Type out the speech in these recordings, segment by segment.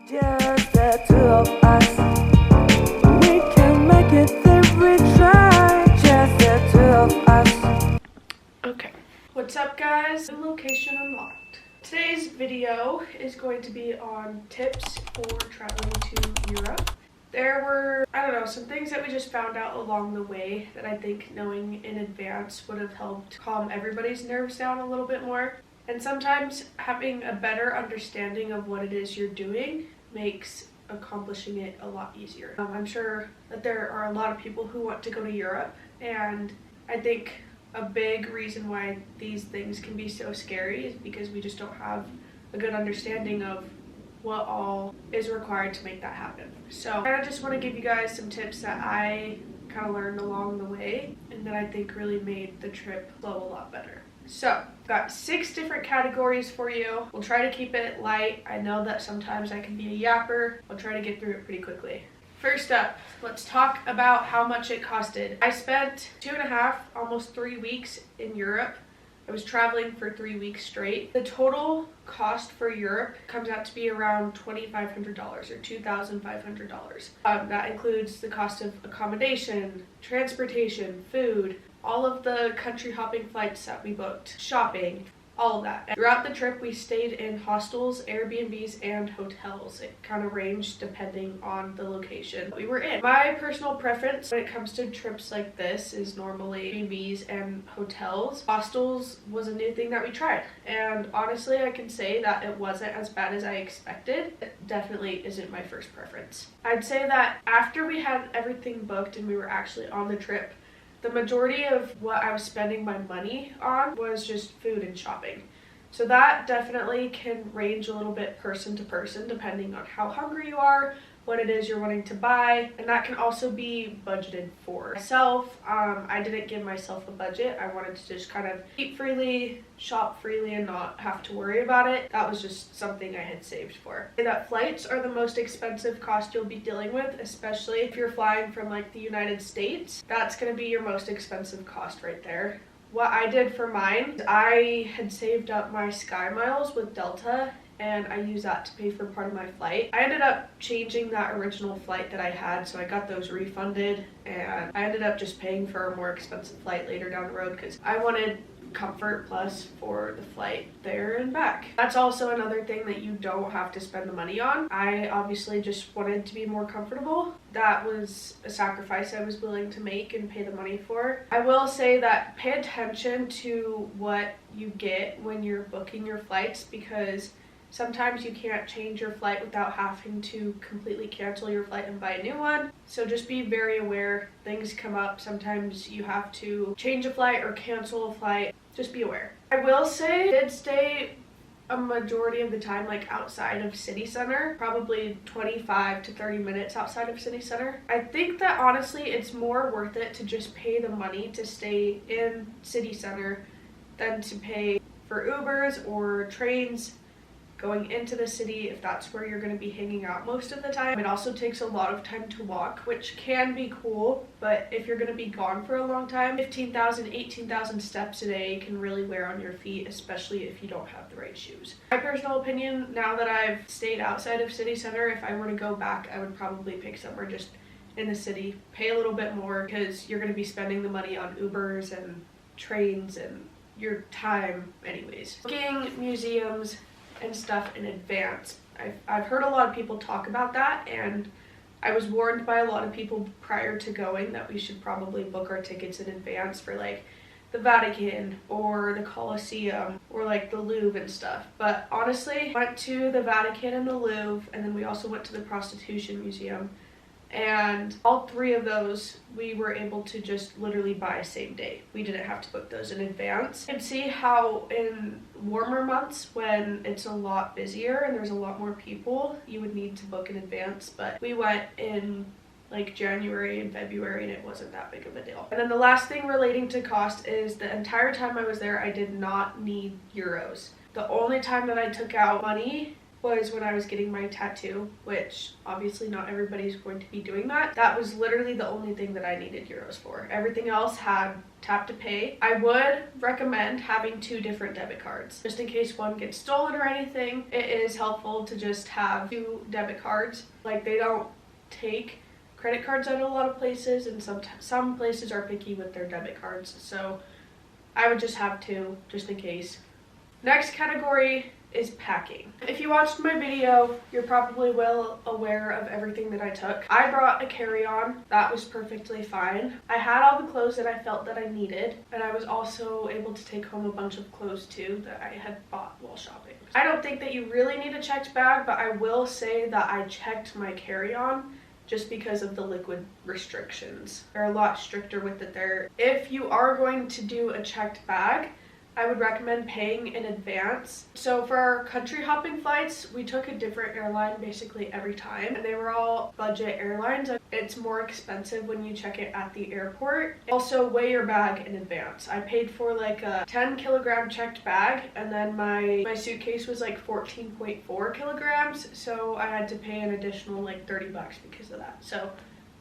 Just the two of us. We can make it if we try. Just the two of us. Okay. What's up, guys? New location unlocked. Today's video is going to be on tips for traveling to Europe. There were, some things that we just found out along the way that I think knowing in advance would have helped calm everybody's nerves down a little bit more. And sometimes having a better understanding of what it is you're doing makes accomplishing it a lot easier. I'm sure that there are a lot of people who want to go to Europe, and I think a big reason why these things can be so scary is because we just don't have a good understanding of what all is required to make that happen. So I just want to give you guys some tips that I kind of learned along the way and that I think really made the trip flow a lot better. So I've got 6 different categories for you. We'll try to keep it light. I know that sometimes I can be a yapper. I'll try to get through it pretty quickly. First up, let's talk about how much it costed. I spent 2.5, almost 3 weeks in Europe. I was traveling for 3 weeks straight. The total cost for Europe comes out to be around $2,500 or $2,500. That includes the cost of accommodation, transportation, food, all of the country hopping flights that we booked, shopping, all of that. And throughout the trip, we stayed in hostels, Airbnbs, and hotels. It kind of ranged depending on the location we were in. My personal preference when it comes to trips like this is normally Airbnbs and hotels. Hostels was a new thing that we tried, and honestly, I can say that it wasn't as bad as I expected. It definitely isn't my first preference. I'd say that after we had everything booked and we were actually on the trip, the majority of what I was spending my money on was just food and shopping. So that definitely can range a little bit person to person depending on how hungry you are, what it is you're wanting to buy, and that can also be budgeted for. Myself, I didn't give myself a budget. I wanted to just kind of eat freely, shop freely, and not have to worry about it. That was just something I had saved for. That flights are the most expensive cost you'll be dealing with, especially if you're flying from like the United States. That's going to be your most expensive cost right there. What I did for mine, I had saved up my Sky Miles with Delta, and I used that to pay for part of my flight. I ended up changing that original flight that I had, so I got those refunded, and I ended up just paying for a more expensive flight later down the road because I wanted Comfort Plus for the flight there and back. That's also another thing that you don't have to spend the money on. I obviously just wanted to be more comfortable. That was a sacrifice I was willing to make and pay the money for. I will say that pay attention to what you get when you're booking your flights, because sometimes you can't change your flight without having to completely cancel your flight and buy a new one. So just be very aware. Things come up. Sometimes you have to change a flight or cancel a flight. Just be aware. I will say I did stay a majority of the time like outside of city center, probably 25 to 30 minutes outside of city center. I think that honestly it's more worth it to just pay the money to stay in city center than to pay for Ubers or trains going into the city if that's where you're going to be hanging out most of the time. It also takes a lot of time to walk, which can be cool, but if you're going to be gone for a long time, 15,000, 18,000 steps a day can really wear on your feet, especially if you don't have the right shoes. My personal opinion, now that I've stayed outside of city center, if I were to go back, I would probably pick somewhere just in the city, pay a little bit more because you're going to be spending the money on Ubers and trains and your time anyways. Booking museums and stuff in advance. I've heard a lot of people talk about that, and I was warned by a lot of people prior to going that we should probably book our tickets in advance for like the Vatican or the Colosseum or like the Louvre and stuff. But honestly, went to the Vatican and the Louvre, and then we also went to the Prostitution Museum, and all 3 of those we were able to just literally buy same day. We didn't have to book those in advance. You can see how in warmer months when it's a lot busier and there's a lot more people, you would need to book in advance, but we went in like January and February and it wasn't that big of a deal. And then the last thing relating to cost is the entire time I was there I did not need euros. The only time that I took out money was when I was getting my tattoo, which obviously not everybody's going to be doing that. That was literally the only thing that I needed euros for. Everything else had tap to pay. I would recommend having 2 different debit cards just in case one gets stolen or anything. It is helpful to just have 2 debit cards. Like, they don't take credit cards at a lot of places, and some places are picky with their debit cards, so I would just have 2 just in case. Next category is packing. If you watched my video, you're probably well aware of everything that I took. I brought a carry-on. That was perfectly fine. I had all the clothes that I felt that I needed, and I was also able to take home a bunch of clothes too that I had bought while shopping. I don't think that you really need a checked bag, but I will say that I checked my carry-on just because of the liquid restrictions. They're a lot stricter with it there. If you are going to do a checked bag, I would recommend paying in advance. So for our country hopping flights, we took a different airline basically every time, and they were all budget airlines. It's more expensive when you check it at the airport. Also, weigh your bag in advance. I paid for like a 10-kilogram checked bag, and then my suitcase was like 14.4 kilograms, so I had to pay an additional like $30 because of that. So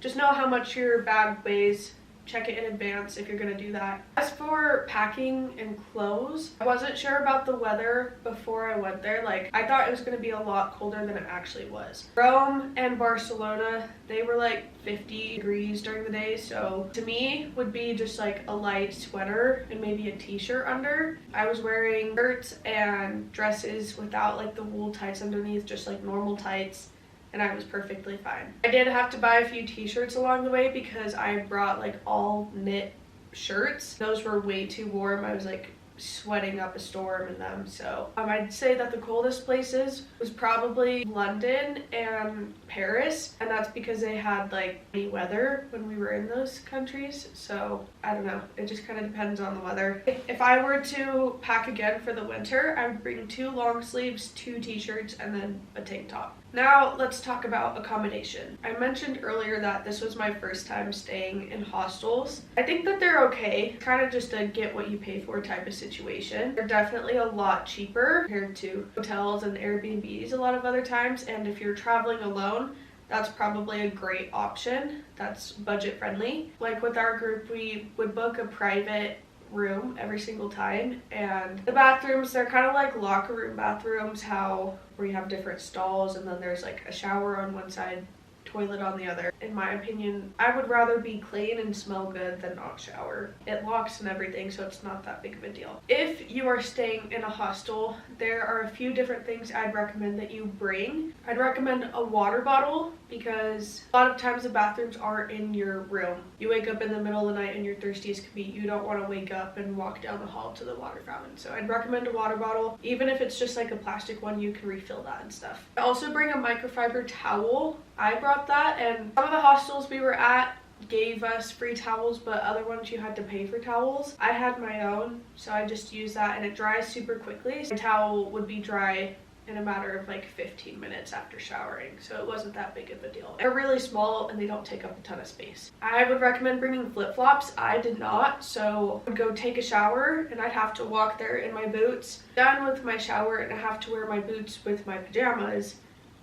just know how much your bag weighs. Check it in advance if you're gonna do that. As for packing and clothes, I wasn't sure about the weather before I went there. Like, I thought it was gonna be a lot colder than it actually was. Rome and Barcelona, they were like 50 degrees during the day, so to me would be just like a light sweater and maybe a t-shirt under. I was wearing shirts and dresses without like the wool tights underneath, just like normal tights, and I was perfectly fine. I did have to buy a few t-shirts along the way because I brought like all knit shirts. Those were way too warm. I was like sweating up a storm in them. So I'd say that the coldest places was probably London and Paris, and that's because they had like any weather when we were in those countries. So I don't know, it just kind of depends on the weather. If I were to pack again for the winter, I would bring 2 long sleeves, 2 t-shirts, and then a tank top. Now let's talk about accommodation. I mentioned earlier that this was my first time staying in hostels. I think that they're okay, kind of just a get what you pay for type of situation. They're definitely a lot cheaper compared to hotels and Airbnbs a lot of other times, and if you're traveling alone, that's probably a great option that's budget friendly. Like with our group, we would book a private room every single time, and the bathrooms, they're kind of like locker room bathrooms, where you have different stalls and then there's like a shower on one side, toilet on the other. In my opinion, I would rather be clean and smell good than not shower. It locks and everything, so it's not that big of a deal. If you are staying in a hostel, there are a few different things I'd recommend that you bring. I'd recommend a water bottle because a lot of times the bathrooms aren't in your room. You wake up in the middle of the night and you're thirsty as can be. You don't want to wake up and walk down the hall to the water fountain. So I'd recommend a water bottle. Even if it's just like a plastic one, you can refill that and stuff. I also bring a microfiber towel. I brought that, and some of the hostels we were at gave us free towels, but other ones you had to pay for towels. I had my own, so I just used that, and it dries super quickly. The towel would be dry in a matter of like 15 minutes after showering, so it wasn't that big of a deal. They're really small and they don't take up a ton of space. I would recommend bringing flip-flops. I did not, so I would go take a shower and I'd have to walk there in my boots. Done with my shower and I have to wear my boots with my pajamas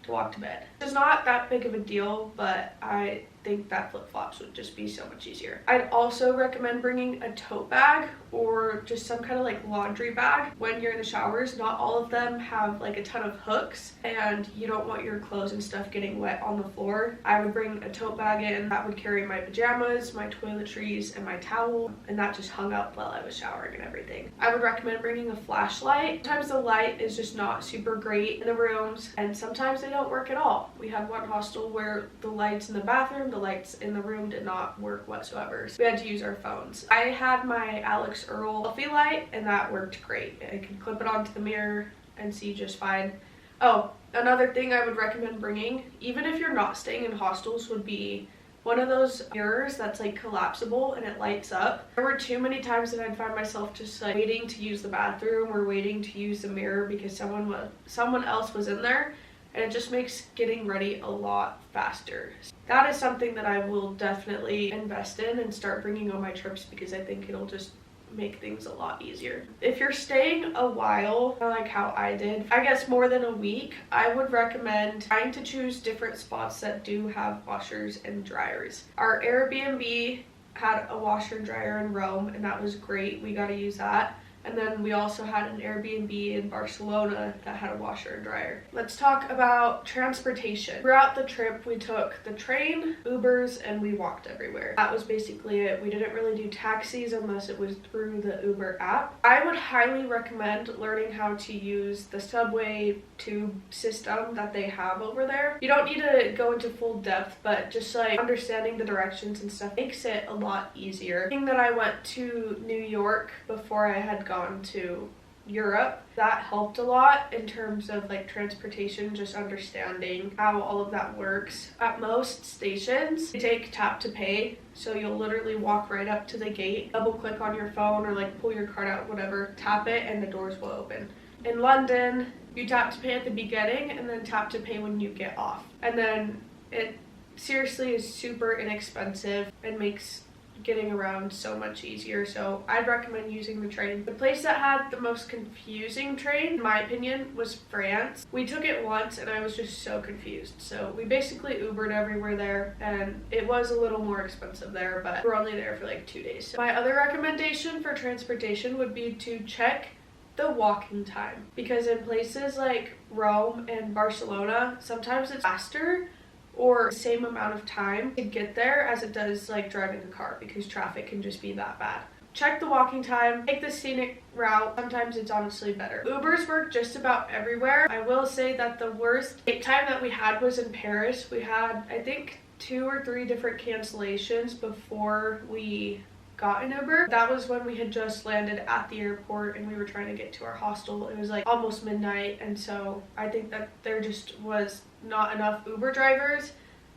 to walk to bed. It's not that big of a deal, but I think that flip-flops would just be so much easier. I'd also recommend bringing a tote bag or just some kind of like laundry bag when you're in the showers. Not all of them have like a ton of hooks, and you don't want your clothes and stuff getting wet on the floor. I would bring a tote bag in that would carry my pajamas, my toiletries, and my towel, and that just hung up while I was showering and everything. I would recommend bringing a flashlight. Sometimes the light is just not super great in the rooms, and sometimes they don't work at all. We had one hostel where the lights in the bathroom, the lights in the room did not work whatsoever, so we had to use our phones. I had my Alex Earl selfie light, and that worked great. I could clip it onto the mirror and see just fine. Oh, another thing I would recommend bringing, even if you're not staying in hostels, would be one of those mirrors that's like collapsible and it lights up. There were too many times that I'd find myself just like waiting to use the bathroom or waiting to use the mirror because someone else was in there, and it just makes getting ready a lot faster. That is something that I will definitely invest in and start bringing on my trips because I think it'll just make things a lot easier. If you're staying a while, like how I did, I guess more than a week, I would recommend trying to choose different spots that do have washers and dryers. Our Airbnb had a washer and dryer in Rome, and that was great. We got to use that. And then we also had an Airbnb in Barcelona that had a washer and dryer. Let's talk about transportation. Throughout the trip, we took the train, Ubers, and we walked everywhere. That was basically it. We didn't really do taxis unless it was through the Uber app. I would highly recommend learning how to use the subway tube system that they have over there. You don't need to go into full depth, but just like understanding the directions and stuff makes it a lot easier. Being that I went to New York before I had gone to Europe, that helped a lot in terms of like transportation, just understanding how all of that works. At most stations, they take tap to pay, so you'll literally walk right up to the gate, double click on your phone or like pull your card out, whatever, tap it, and the doors will open. In London, you tap to pay at the beginning and then tap to pay when you get off. And then it seriously is super inexpensive and makes getting around so much easier, so I'd recommend using the train. The place that had the most confusing train, in my opinion, was France. We took it once and I was just so confused, so we basically Ubered everywhere there, and it was a little more expensive there, but we're only there for like 2 days. So my other recommendation for transportation would be to check the walking time, because in places like Rome and Barcelona, sometimes it's faster or the same amount of time to get there as it does like driving a car, because traffic can just be that bad. Check the walking time, take the scenic route. Sometimes it's honestly better. Ubers work just about everywhere. I will say that the worst wait time that we had was in Paris. We had, I think, 2 or 3 different cancellations before we got an Uber. That was when we had just landed at the airport and we were trying to get to our hostel. It was like almost midnight, and so I think that there just was not enough Uber drivers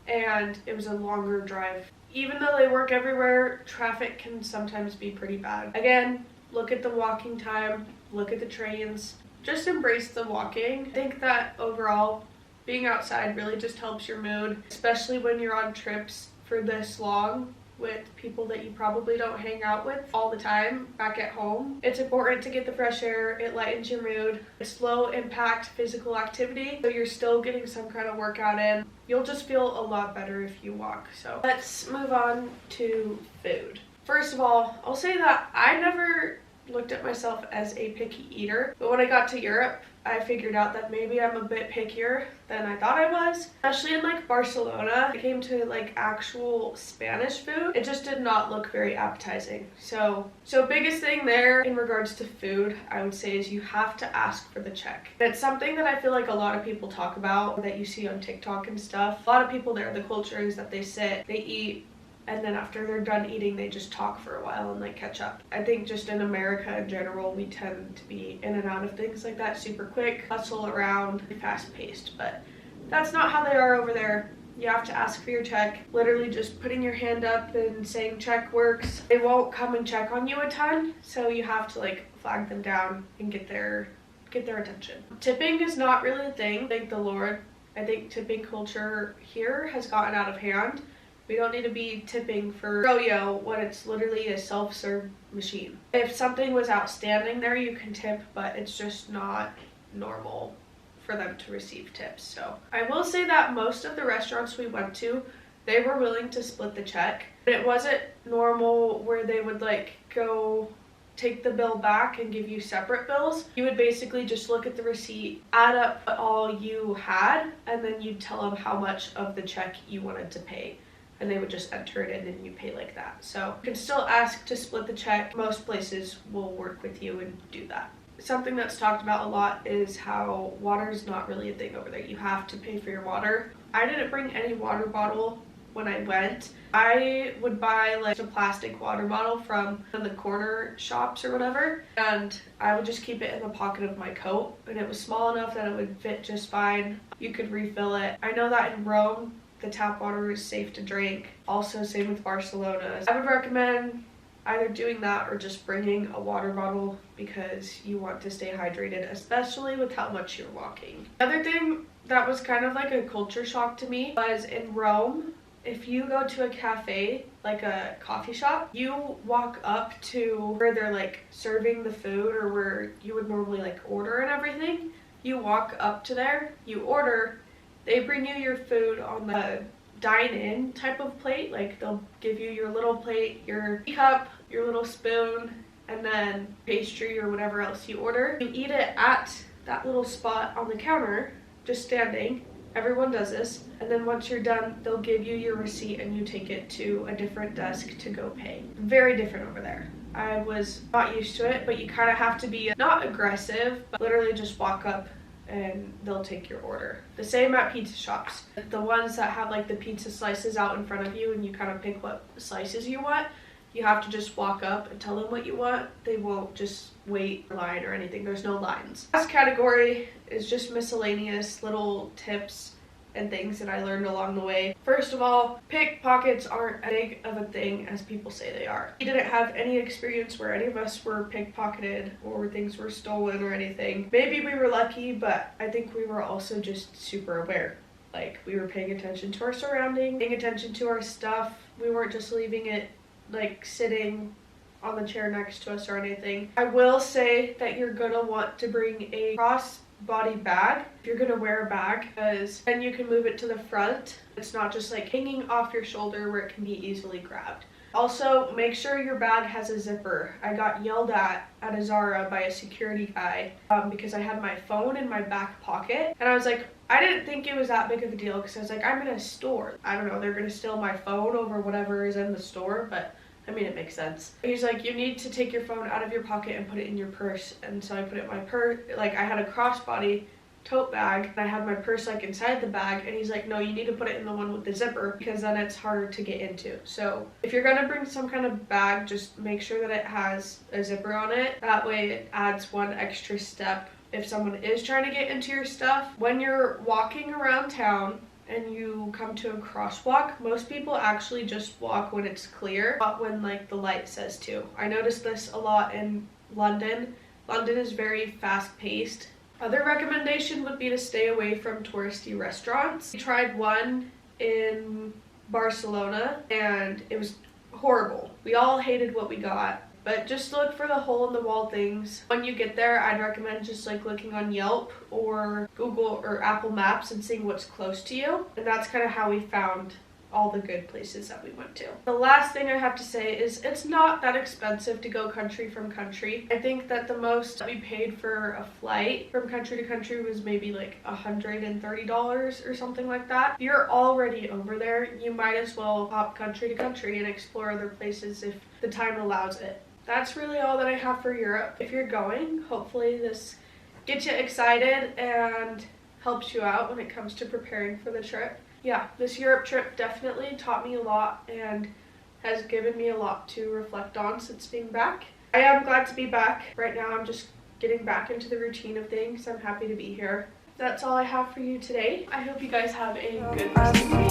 and it was a longer drive. Even though they work everywhere, traffic can sometimes be pretty bad. Again, look at the walking time, look at the trains, just embrace the walking. I think that overall being outside really just helps your mood, especially when you're on trips for this long with people that you probably don't hang out with all the time back at home. It's important to get the fresh air. It lightens your mood. It's low impact physical activity, so you're still getting some kind of workout in. You'll just feel a lot better if you walk. So let's move on to food. First of all, I'll say that I never looked at myself as a picky eater, but when I got to Europe, I figured out that maybe I'm a bit pickier than I thought I was, especially in like Barcelona. It came to like actual Spanish food, it just did not look very appetizing. So biggest thing there in regards to food, I would say, is you have to ask for the check. It's something that I feel like a lot of people talk about, that you see on TikTok and stuff. A lot of people there, the culture is that they sit, they eat, and then after they're done eating, they just talk for a while and like catch up. I think just in America in general, we tend to be in and out of things like that super quick, hustle around, fast paced, but that's not how they are over there. You have to ask for your check. Literally just putting your hand up and saying check works. They won't come and check on you a ton, so you have to like flag them down and get their attention. Tipping is not really a thing, thank the Lord. I think tipping culture here has gotten out of hand. We don't need to be tipping for Froyo when it's literally a self-serve machine. If something was outstanding there, you can tip, but it's just not normal for them to receive tips. So I will say that most of the restaurants we went to, they were willing to split the check. It wasn't normal where they would like go take the bill back and give you separate bills. You would basically just look at the receipt, add up all you had, and then you'd tell them how much of the check you wanted to pay, and they would just enter it in and you pay like that. So you can still ask to split the check. Most places will work with you and do that. Something that's talked about a lot is how water is not really a thing over there. You have to pay for your water. I didn't bring any water bottle when I went. I would buy like a plastic water bottle from the corner shops or whatever, and I would just keep it in the pocket of my coat, and it was small enough that it would fit just fine. You could refill it. I know that in Rome, the tap water is safe to drink. Also, same with Barcelona. I would recommend either doing that or just bringing a water bottle because you want to stay hydrated, especially with how much you're walking. The other thing that was kind of like a culture shock to me was in Rome, if you go to a cafe, like a coffee shop, you walk up to where they're like serving the food or where you would normally like order and everything. You walk up to there, you order, they bring you your food on the dine-in type of plate. Like they'll give you your little plate, your cup, your little spoon, and then pastry or whatever else you order. You eat it at that little spot on the counter, just standing. Everyone does this, and then once you're done, they'll give you your receipt and you take it to a different desk to go pay. Very different over there. I was not used to it, but you kind of have to be not aggressive, but literally just walk up and they'll take your order. The same at pizza shops. The ones that have like the pizza slices out in front of you and you kind of pick what slices you want, you have to just walk up and tell them what you want. They won't just wait in line or anything. There's no lines. Last category is just miscellaneous little tips and things that I learned along the way. First of all, pickpockets aren't as big of a thing as people say they are. We didn't have any experience where any of us were pickpocketed or things were stolen or anything. Maybe we were lucky, but I think we were also just super aware. Like, we were paying attention to our surroundings, paying attention to our stuff. We weren't just leaving it like sitting on the chair next to us or anything. I will say that you're gonna want to bring a crossbody bag if you're gonna wear a bag, because then you can move it to the front. It's not just like hanging off your shoulder where it can be easily grabbed. Also, make sure your bag has a zipper. I got yelled at a Zara by a security guy because I had my phone in my back pocket, and I was like, I didn't think it was that big of a deal because I was like, I'm in a store. I don't know, they're gonna steal my phone over whatever is in the store, but I mean, it makes sense. He's like, you need to take your phone out of your pocket and put it in your purse. And so I put it in my purse. Like, I had a crossbody tote bag and I had my purse like inside the bag, and he's like, no, you need to put it in the one with the zipper because then it's harder to get into. So if you're gonna bring some kind of bag, just make sure that it has a zipper on it. That way it adds one extra step if someone is trying to get into your stuff. When you're walking around town and you come to a crosswalk, most people actually just walk when it's clear, not when like the light says to. I noticed this a lot in London. London is very fast-paced. Other recommendation would be to stay away from touristy restaurants. We tried one in Barcelona and it was horrible. We all hated what we got. But just look for the hole-in-the-wall things. When you get there, I'd recommend just like looking on Yelp or Google or Apple Maps and seeing what's close to you. And that's kind of how we found all the good places that we went to. The last thing I have to say is it's not that expensive to go country from country. I think that the most we paid for a flight from country to country was maybe like $130 or something like that. If you're already over there, you might as well hop country to country and explore other places if the time allows it. That's really all that I have for Europe. If you're going, hopefully this gets you excited and helps you out when it comes to preparing for the trip. Yeah, this Europe trip definitely taught me a lot and has given me a lot to reflect on since being back. I am glad to be back. Right now I'm just getting back into the routine of things. I'm happy to be here. That's all I have for you today. I hope you guys have a good rest of the day.